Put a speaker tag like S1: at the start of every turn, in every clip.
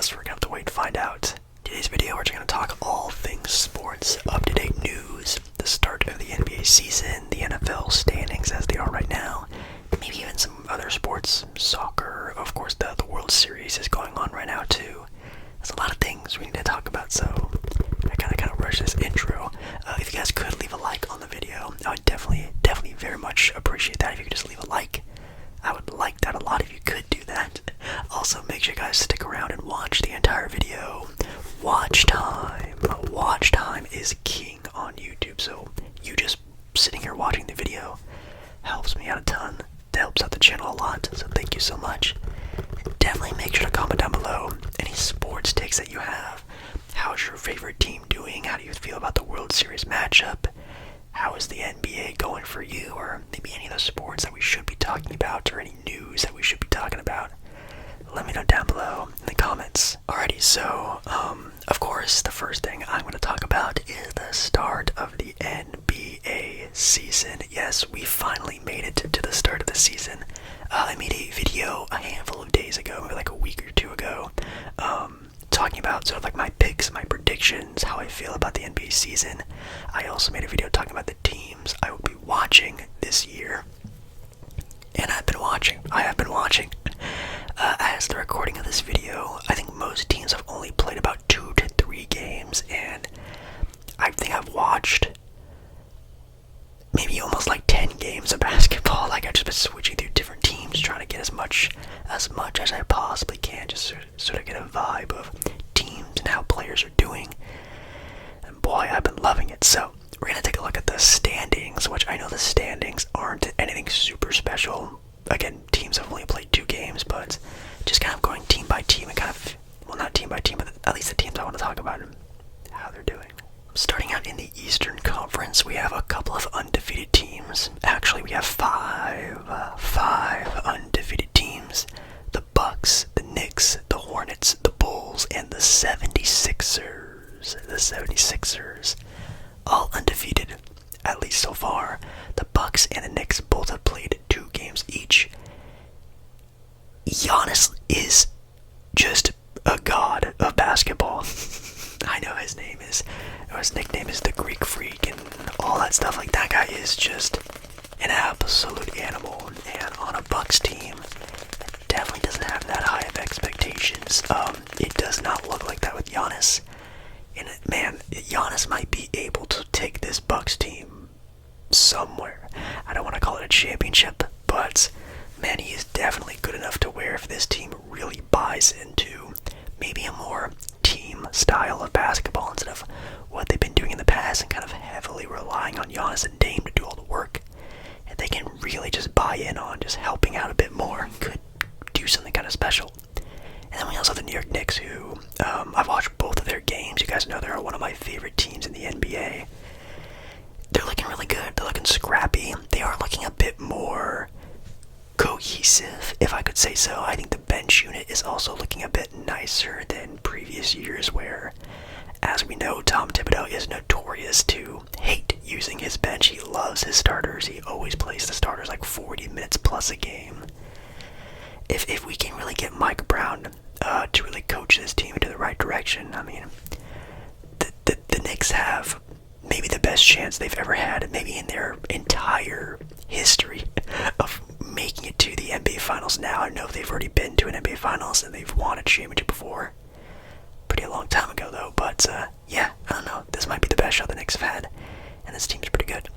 S1: guess we're gonna have to wait to find out. Today's video, we're just gonna talk all things sports, up-to-date news, the start of the NBA season, the NFL standings as they are right now, maybe even some other sports, soccer, of course the World Series is going on right now too. There's a lot of things we need to talk about, so I kind of rush this intro. If you guys could leave a like on the video, I would definitely very much appreciate that. If you could just leave a like, I would like that a lot if you could do that. Also, make sure you guys stick around and watch the entire video. Watch time is king on YouTube, so you just sitting here watching the video helps me out a ton. That helps out the channel a lot, so thank you so much. And definitely make sure to comment down below any sports takes that you have. How's your favorite team doing? How do you feel about the World Series matchup? How is the NBA going for you? Or maybe any of the sports that we should be talking about, or any news that we should be talking about. Let me know down below in the comments. Alrighty, so, of course, the first thing I'm going to talk about is the start of the NBA season. Yes, we finally made it to the start of the season. I made a video a handful of days ago, maybe like a week or two ago, talking about sort of like my picks, my predictions, how I feel about the NBA season. I also made a video talking about the teams I will be watching this year. And I have been watching. As the recording of this video, I think most teams have only played about 2 to 3 games, and I think I've watched maybe almost like 10 games of basketball. Like, I've just been switching through different teams, trying to get as much as I possibly can, just sort of get a vibe of teams and how players are doing. And boy, I've been loving it. So we're gonna take a look at the standings, which I know the standings aren't anything super special. Again, teams have only played 2 games, but just kind of going team by team and kind of, well, not team by team, but at least the teams I want to talk about and how they're doing. Starting out in the Eastern Conference, we have a couple of undefeated teams. Actually, we have five undefeated teams. The Bucks, the Knicks, the Hornets, the Bulls, and the 76ers. The 76ers, all undefeated, at least so far. The Bucks and the Knicks both have played 2 games each. Giannis is just a god of basketball. I know his nickname is the Greek Freak and all that stuff. Like, that guy is just an absolute animal. And on a Bucks team, it definitely doesn't have that high of expectations. It does not look like that with Giannis. And man, Giannis might be able to take this Bucks team somewhere. I don't want to call it a championship, but man, he is definitely good enough to where if this team really buys into maybe a more team style of basketball instead of what they've been doing in the past and kind of heavily relying on Giannis and Dame to do all the work, and they can really just buy in on just helping out a bit more, could do something kind of special. And then we also have the New York Knicks, who I've watched both of their games. You guys know they're one of my favorite teams in the NBA. They're looking really good. They're looking scrappy. They are looking a bit more cohesive, if I could say so. I think the bench unit is also looking a bit nicer than previous years, where, as we know, Tom Thibodeau is notorious to hate using his bench. He loves his starters. He always plays the starters like 40 minutes plus a game. If we can really get Mike Brown to really coach this team into the right direction, I mean, the Knicks have maybe the best chance they've ever had, maybe in their entire history, of making it to the NBA Finals now. I know they've already been to an NBA Finals and they've won a championship before. Pretty a long time ago, though, but yeah, I don't know. This might be the best shot the Knicks have had, and this team's pretty good.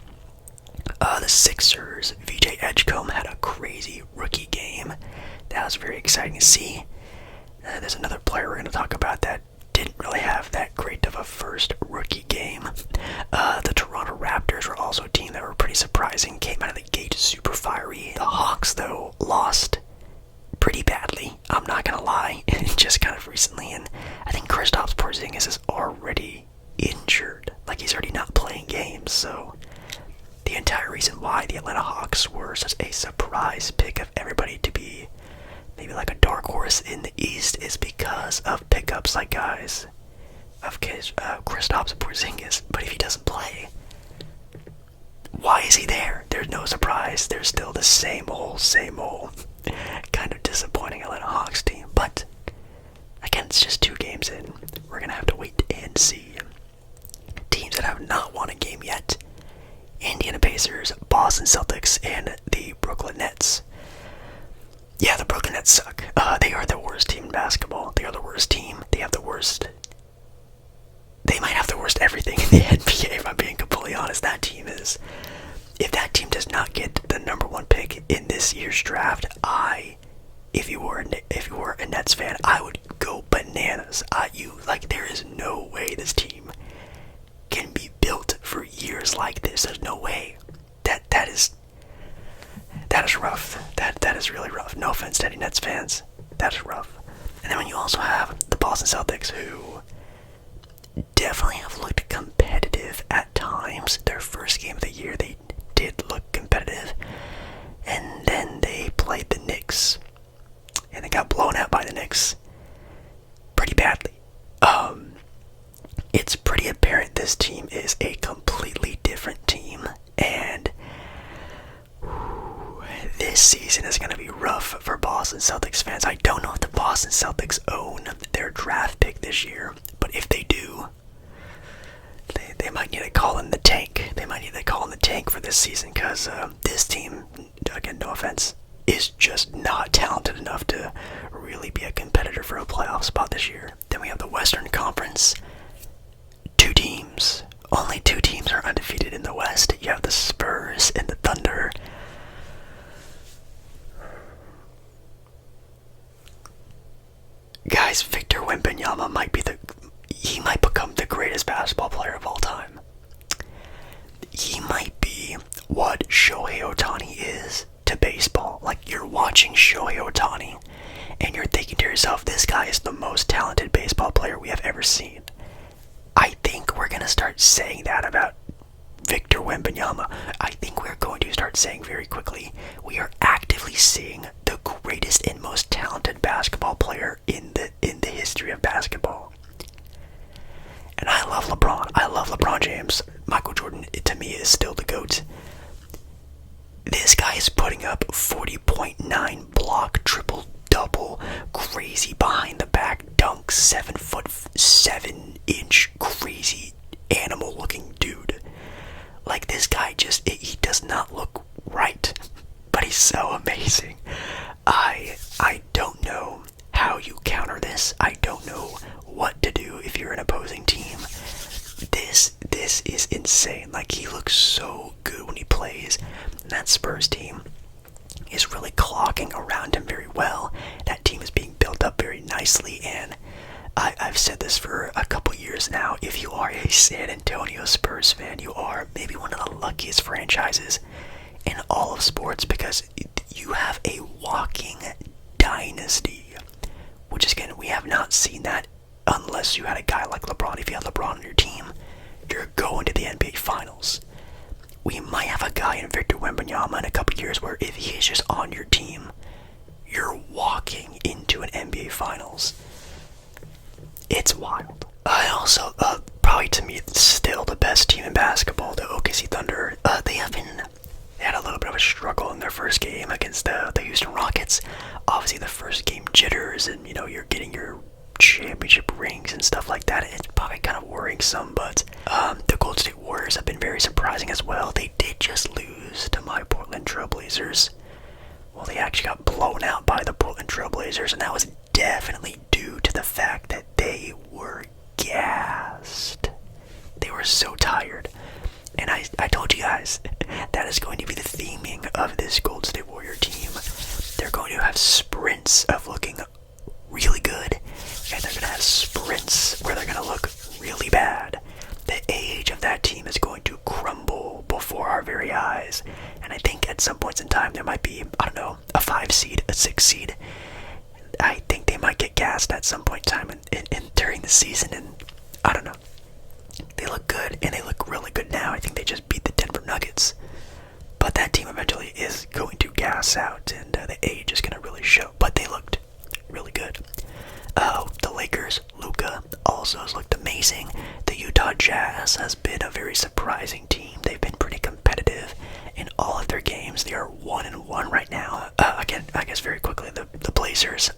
S1: The Sixers, VJ Edgecombe had a crazy rookie game. That was very exciting to see. There's another player we're going to talk about that didn't really have that great of a first rookie game. The Toronto Raptors were also a team that were pretty surprising, came out of the gate super fiery. The Hawks, though, lost pretty badly, I'm not going to lie, just kind of recently, and I think Kristaps Porzingis is already injured. Like, he's already not playing games, so the entire reason why the Atlanta Hawks were such a surprise pick of everybody to be maybe like a dark horse in the East is because of pickups like guys of Kristaps Porzingis. But if he doesn't play, why is he there? There's no surprise. There's still the same old kind of disappointing Atlanta Hawks team. But again, it's just Trailblazers, Boston Celtics, and the Brooklyn Nets. Yeah, the Brooklyn Nets suck. They are the worst team in basketball. They are the worst team. They have the worst. They might have the worst everything in the NBA, if I'm being completely honest. That team is. If that team does not get the number one pick in this year's draft, if you were a Nets fan, I would go bananas. There is no way this team can be built for years like this. There's no way. That is rough. That is really rough. No offense to any Nets fans. That is rough. And then when you also have the Boston Celtics, who definitely have looked competitive at times. Their first game of the year, they did look competitive. And then they played the Knicks. And they got blown out by the Knicks pretty badly. It's pretty apparent this team is a completely different team. And this season is going to be rough for Boston Celtics fans. I don't know if the Boston Celtics own their draft pick this year, but if they do, they might need to call in the tank. They might need to call in the tank for this season because this team, again, no offense, is just not talented enough to really be a competitor for a playoff spot this year. Then we have the Western Conference. Only two teams are undefeated in the West. You have the Spurs and the Thunder. Guys, Victor Wembanyama might become the greatest basketball player of all time. He might be what Shohei Ohtani is to baseball. Like, you're watching Shohei Ohtani, and you're thinking to yourself, this guy is the most talented baseball player we have ever seen. I think we're going to start saying that about Victor Wembanyama. I think we're going to start saying very quickly, we are actively seeing the greatest and most talented basketball player in the history of basketball. And I love LeBron. I love LeBron James. Michael Jordan, to me, is still the GOAT. This guy is putting up 40.9 block, triple-double, crazy behind-the-back dunk, 7'7" crazy animal-looking dude. Like, this guy he does not look right, but he's so amazing. I don't know how you counter this. I don't know what to do if you're an opposing team. This is insane. Like, he looks so good when he plays. And that Spurs team is really clocking around him very well. That team is being built up very nicely, and I've said this for a couple years now. If you are a San Antonio Spurs fan, you are maybe one of the luckiest franchises in all of sports because you have a walking dynasty, which is, again, we have not seen that unless you had a guy like LeBron. If you had LeBron on your team, you're going to the NBA Finals. We might have a guy in Victor Wembanyama in a couple years where if he is just on your team, you're walking into an NBA Finals. It's wild. I also, probably to me, still the best team in basketball, the OKC Thunder. They had a little bit of a struggle in their first game against the Houston Rockets. Obviously, the first game jitters, and you're getting your championship rings and stuff like that. It's probably kind of worrying some, but the Golden State Warriors have been very surprising as well. They did just lose to my Portland Trailblazers. Well, they actually got blown out by the Portland Trailblazers, and that was definitely due to the fact that they were gassed. They were so tired. And I told you guys, that is going to be the theming of this Golden State Warrior team. They're going to have sprints of looking really good, and they're going to have sprints where they're going to look really bad. The age of that team is going to crumble before our very eyes. And I think at some points in time there might be, I don't know, a 5 seed, a 6 seed. I think they might get gassed at some point in time during the season, and I don't know. They look good, and they look really good now. I think they just beat the Denver Nuggets. But that team eventually is going to gas out, and the age is going to really show. But they looked really good. The Lakers, Luka, also has looked amazing. The Utah Jazz has been a very surprising team. They've been pretty competitive in all of their games. They are 1-1 right now. Again, I guess very quickly, the Blazers.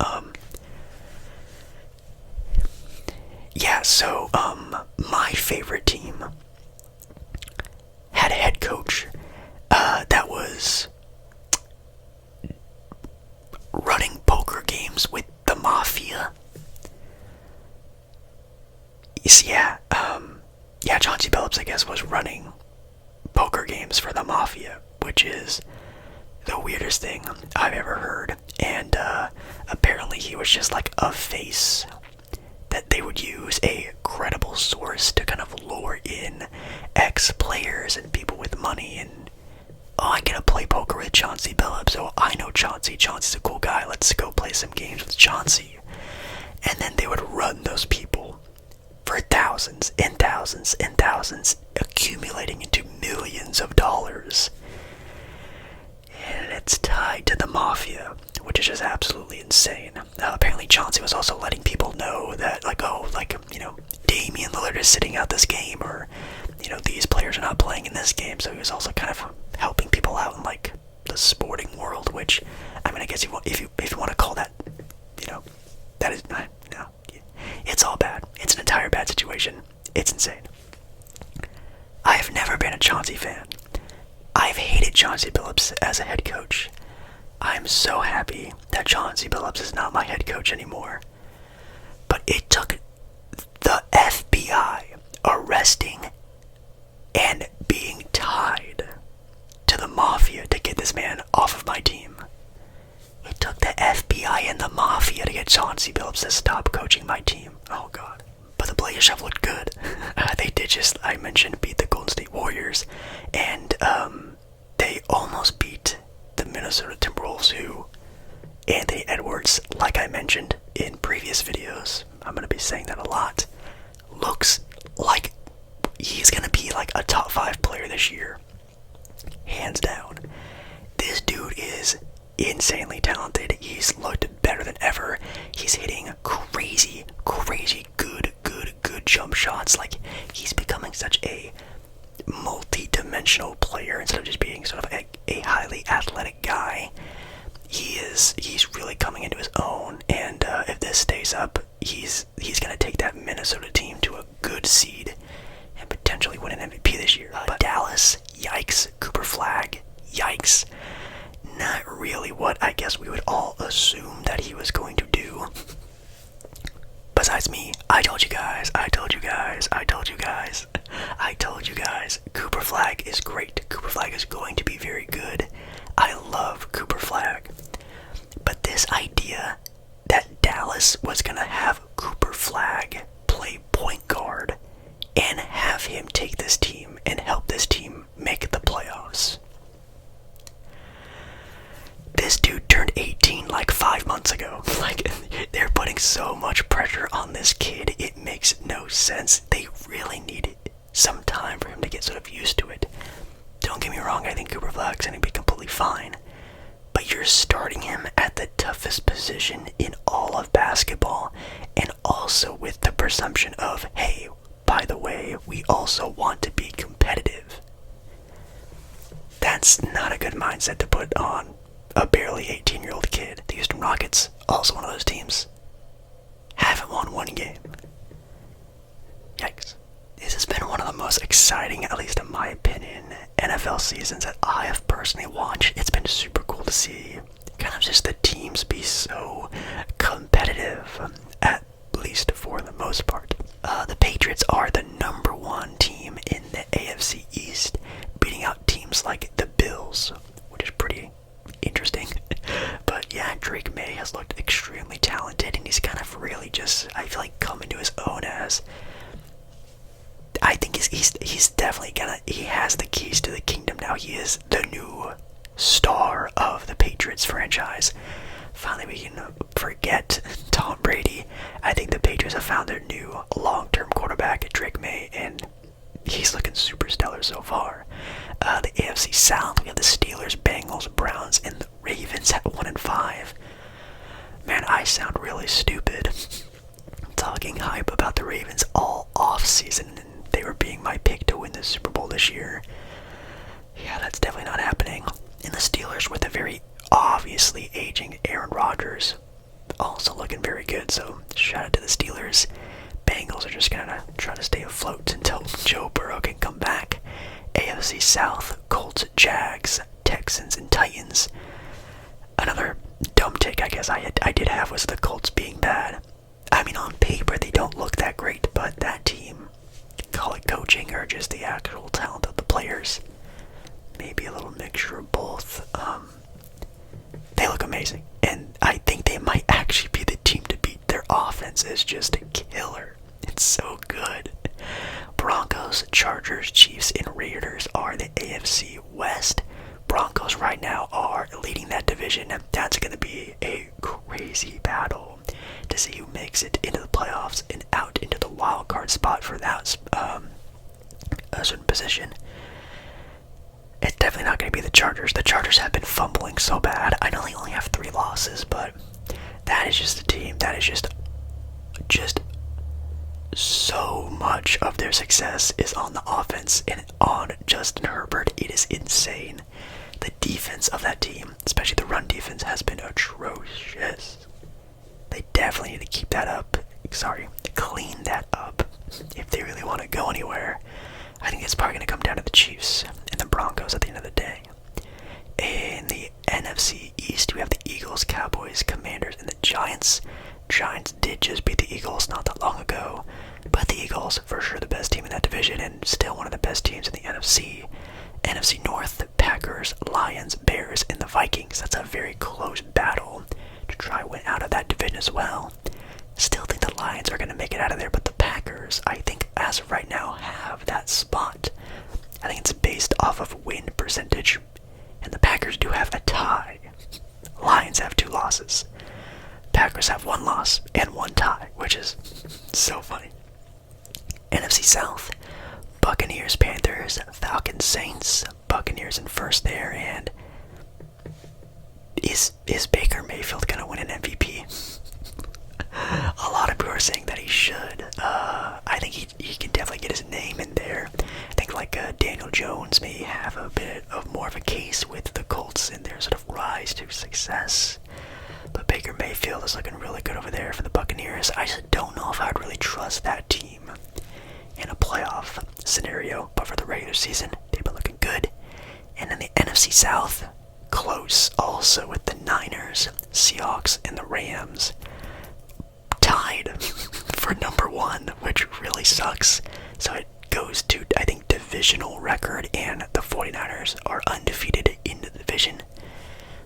S1: My favorite team had a head coach yeah, Chauncey Billups, I guess, was running poker games for the Mafia, which is the weirdest thing I've ever heard. And apparently he was just like a face that they would use, a credible source to kind of lure in ex-players and people with money. And oh, I get to play poker with Chauncey Billups. Oh, I know Chauncey. Chauncey's a cool guy. Let's go play some games with Chauncey. And then they would run those people for thousands and thousands and thousands, accumulating into millions of dollars. And it's tied to the Mafia, which is just absolutely insane. Apparently Chauncey was also letting people know that, Damian Lillard is sitting out this game, or, these players are not playing in this game. So he was also kind of helping people out in, the sporting world, which, I guess if you want to call that, that is not, no. It's all bad. It's an entire bad situation. It's insane. I have never been a Chauncey fan. I've hated Chauncey Billups as a head coach. I'm so happy that Chauncey Billups is not my head coach anymore. But it took the FBI arresting and being tied to the Mafia to get this man off of my team. It took the FBI and the Mafia to get Chauncey Billups to stop coaching my team. Oh god. But the Blazers have looked good. They did just, I mentioned, beat the Golden State Warriors. And they almost beat the Minnesota Timberwolves, who Anthony Edwards, like I mentioned in previous videos, I'm going to be saying that a lot, looks like he's going to be like a top 5 player this year. Hands down. This dude is insanely talented. He's looked better than ever. He's hitting crazy good jump shots. Like, he's becoming such a multi-dimensional player instead of just being sort of a highly athletic guy. He's really coming into his own, and if this stays up, he's gonna take that Minnesota team to a good seed and potentially win an MVP this year. But Dallas, yikes. Cooper Flagg, yikes. Not really what I guess we would all assume that he was going to do. Besides me, I told you guys, Cooper Flagg is great. Cooper Flagg is going to be very good. I love Cooper Flagg. But this idea that Dallas was going to have Cooper Flagg play point guard and have him take this team and help this team make the playoffs. This dude turned 18 like 5 months ago. They're putting so much pressure on this kid, it makes no sense. They really need some time for him to get sort of used to it. Don't get me wrong, I think Cooper Flagg's gonna be completely fine. But you're starting him at the toughest position in all of basketball, and also with the presumption of, hey, by the way, we also want to be competitive. That's not a good mindset to put on a barely 18-year-old kid. The Houston Rockets, also one of those teams, haven't won one game. Yikes. This has been one of the most exciting, at least in my opinion, NFL seasons that I have personally watched. It's been super cool to see kind of just the teams be so competitive, at least for the most part. The Patriots are the #1 team in the AFC East, beating out teams like the Bills, which is pretty interesting. But yeah, Drake May has looked extremely talented, and he's kind of really just, I feel like, come into his own as, I think he's definitely he has the keys to the kingdom now. He is the new star of the Patriots franchise. Finally, we can forget Tom Brady. I think the Patriots have found their new long-term quarterback, Drake May, and he's looking super stellar so far. The AFC South, we have the Steelers, Bengals, Browns, and the Ravens at 1-5. Man, I sound really stupid talking hype about the Ravens all off-season, and they were being my pick to win the Super Bowl this year. Yeah, that's definitely not happening. And the Steelers, with a very obviously aging Aaron Rodgers, also looking very good, so shout out to the Steelers. Bengals are just gonna try to stay afloat until Joe Burrow can come back. AFC South, Colts, Jags, Texans, and Titans. Another dumb take I guess I did have was the Colts being bad. I mean, on paper they don't look that great, but that team or just the actual talent of the players. Maybe a little mixture of both. They look amazing, and I think they might actually be the team to beat. Their offense is just a killer. It's so good. Broncos, Chargers, Chiefs, and Raiders are the AFC West. Broncos right now are leading that division, and that's going to be a crazy battle to see who makes it into the playoffs and out into the wild card spot for that a certain position. It's definitely not going to be the Chargers. The Chargers have been fumbling so bad. I know they only have 3 losses, but that is just a team that is just so much of their success is on the offense and on Justin Herbert. It is insane. The defense of that team, especially the run defense, has been atrocious. They definitely need to keep that up. Clean that up if they really want to go anywhere. I think it's probably going to come down to the Chiefs and the Broncos at the end of the day. In the NFC East, we have the Eagles, Cowboys, Commanders, and the Giants. Giants did just beat the Eagles not that long ago, but the Eagles, for sure the best team in that division and still one of the best teams in the NFC. NFC North, Packers, Lions, Bears, and the Vikings. That's a very close battle to try and win out of that division as well. Still think the Lions are going to make it out of there, but the Packers, I think, as of right now, have that spot. I think it's based off of win percentage, and the Packers do have a tie. Lions have 2 losses. Packers have 1 loss and 1 tie, which is so funny. NFC South, Buccaneers, Panthers, Falcons, Saints. Buccaneers in first there, and is Baker Mayfield going to win an MVP? A lot of people are saying that he should. I think he can definitely get his name in there. I think Daniel Jones may have a bit of more of a case with the Colts in their sort of rise to success. But Baker Mayfield is looking really good over there for the Buccaneers. I just don't know if I would really trust that team in a playoff scenario. But for the regular season, they've been looking good. And in the NFC South, close also with the Niners, Seahawks, and the Rams. Tied for number 1, which really sucks. So it goes to, I think, divisional record, and the 49ers are undefeated in the division.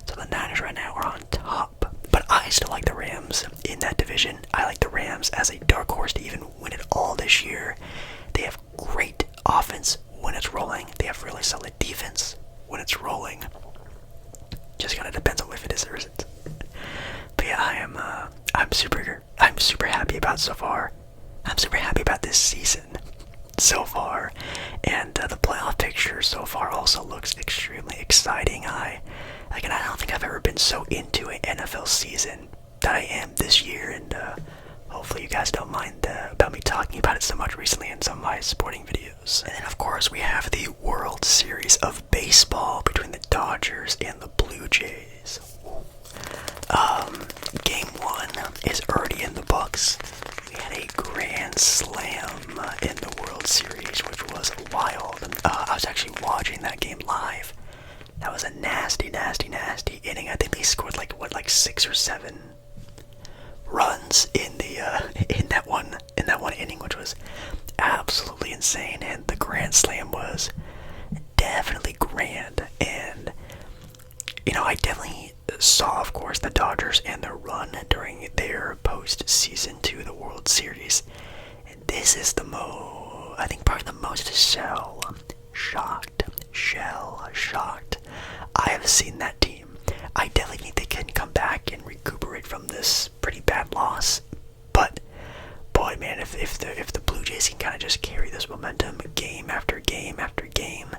S1: So the Niners right now are on top. But I still like the Rams in that division. I like the Rams as a dark horse to even win it all this year. They have great offense when it's rolling. They have really solid defense when it's rolling. Just kind of depends on if it is or isn't. But yeah, I'm super happy about so far. I'm super happy about this season so far, and the playoff picture so far also looks extremely exciting. I don't think I've ever been so into an NFL season that I am this year, and hopefully you guys don't mind about me talking about it so much recently in some of my sporting videos. And then of course we have the World Series of Baseball between the Dodgers and the Blue Jays. Game 1 is already in the books. We had a grand slam in the World Series, which was wild. I was actually watching that game live. That was a nasty inning. I think they scored like 6 or 7 runs in that one inning, which was absolutely insane. And the grand slam was definitely grand. And I definitely saw, of course, the Dodgers and their run during their postseason to the World Series. And this is I think probably the most shell shocked I have seen that team. I definitely think they can come back and recuperate from this pretty bad loss. But boy, man, if the Blue Jays can kind of just carry this momentum game after game after game,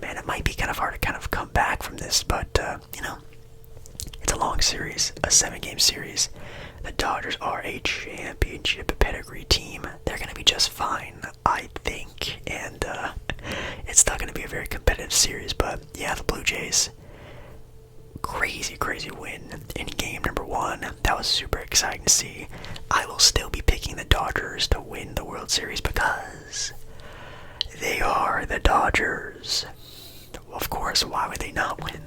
S1: man, it might be kind of hard to kind of come back from this. But it's a long series, a 7-game series. The Dodgers are a championship pedigree team. They're going to be just fine, I think. And it's still going to be a very competitive series. But yeah, the Blue Jays, crazy win in game number 1. That was super exciting to see. I will still be picking the Dodgers to win the World Series because they are the Dodgers. Of course, why would they not win?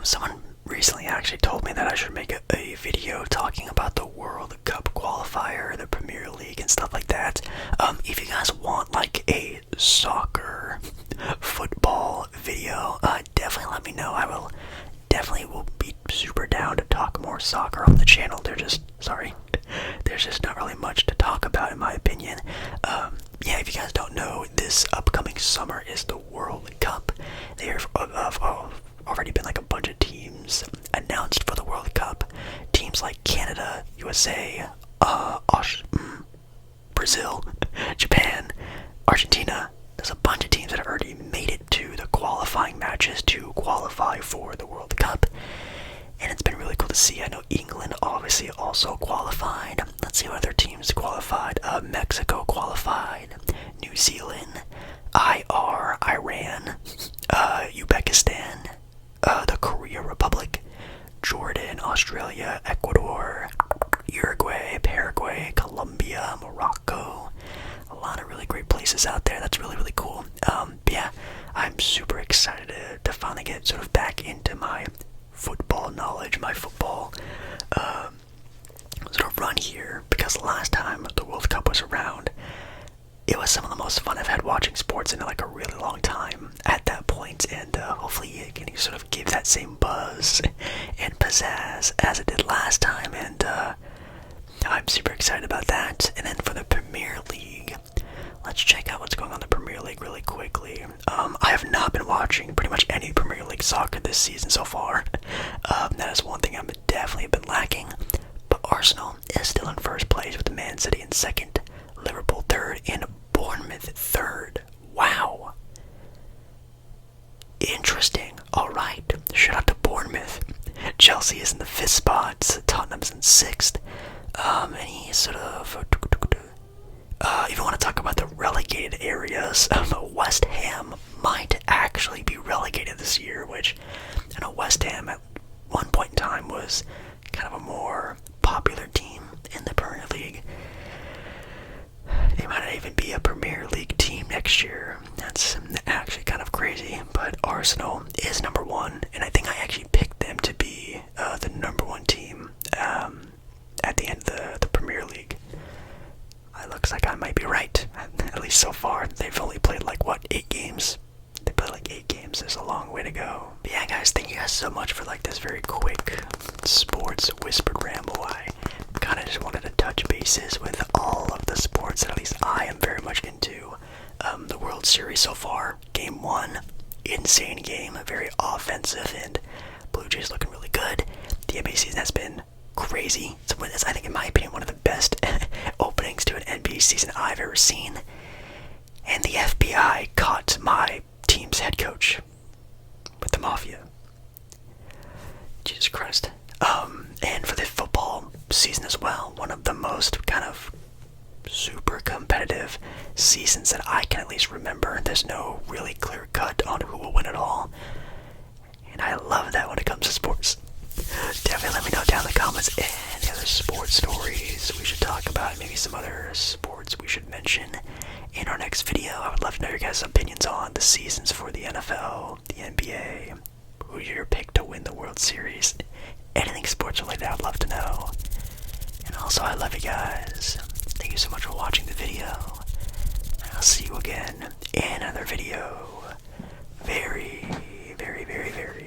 S1: Someone recently actually told me that I should make a video talking about the World Cup qualifier, the Premier League, and stuff like that. If you guys want like a soccer, football video, definitely let me know. I will definitely will be super down to talk more soccer on the channel. There's just not really much to talk about in my opinion. Yeah, if you guys don't know, this upcoming summer is the World Cup. There have already been like a bunch of teams announced for the World Cup. Teams like Canada, USA, Brazil, Japan, Argentina. There's a bunch of teams that have already made it to the qualifying matches to qualify for the World Cup. And it's been really cool to see. I know England obviously also qualified. Let's see what other teams qualified. Mexico qualified. New Zealand, Iran, Uzbekistan, the Korea Republic, Jordan, Australia, Ecuador, Uruguay, Paraguay, Colombia, Morocco. A lot of really great places out there. That's really, really cool. But yeah, I'm super excited to finally get sort of back into my football knowledge, my football sort of run here, because last time the World Cup was around, it was some of the most fun I've had watching sports in like a really long time at that point, and hopefully it can sort of give that same buzz and pizzazz as it did last time, and I'm super excited about that. And then for the Premier League, let's check out what's going on in the Premier League really quickly. I have not been watching pretty much any Premier League soccer this season so far. That is one thing I've definitely been lacking. But Arsenal is still in first place with Man City in second, Liverpool third, and Bournemouth third. Wow. Interesting. Alright. Shout out to Bournemouth. Chelsea is in the 5th spot. Tottenham's in 6th. Any sort of... if you want to talk about the relegated areas, West Ham might actually be relegated this year, which I know West Ham at one point in time was kind of a more popular team in the Premier League. They might not even be a Premier League team next year. That's actually kind of crazy, but Arsenal is number 1, and I think I actually picked them to be the number 1 team at the end of the Premier League. It looks like I might be right, at least so far. They've only played like, what, 8 games? They played like 8 games, there's a long way to go. But yeah guys, thank you guys so much for like this very quick sports whispered ramble. I kind of just wanted to touch bases with all of the sports that at least I am very much into. The World Series so far, Game 1, insane game, very offensive, and Blue Jays looking really good. The NBA season has been crazy. It's, I think, in my opinion, one of the best openings to an NBA season I've ever seen. And the FBI caught my team's head coach with the mafia. Jesus Christ. And for the football season as well, one of the most kind of super competitive seasons that I can at least remember. There's no really clear cut on who will win it all. And I love that when it comes to sports. Definitely let me know down in the comments any other sports stories we should talk about, maybe some other sports we should mention in our next video. I would love to know your guys' opinions on the seasons for the NFL, the NBA, who's your pick to win the World Series, anything sports related I'd love to know. And also, I love you guys. Thank you so much for watching the video, and I'll see you again in another video very, very, very, very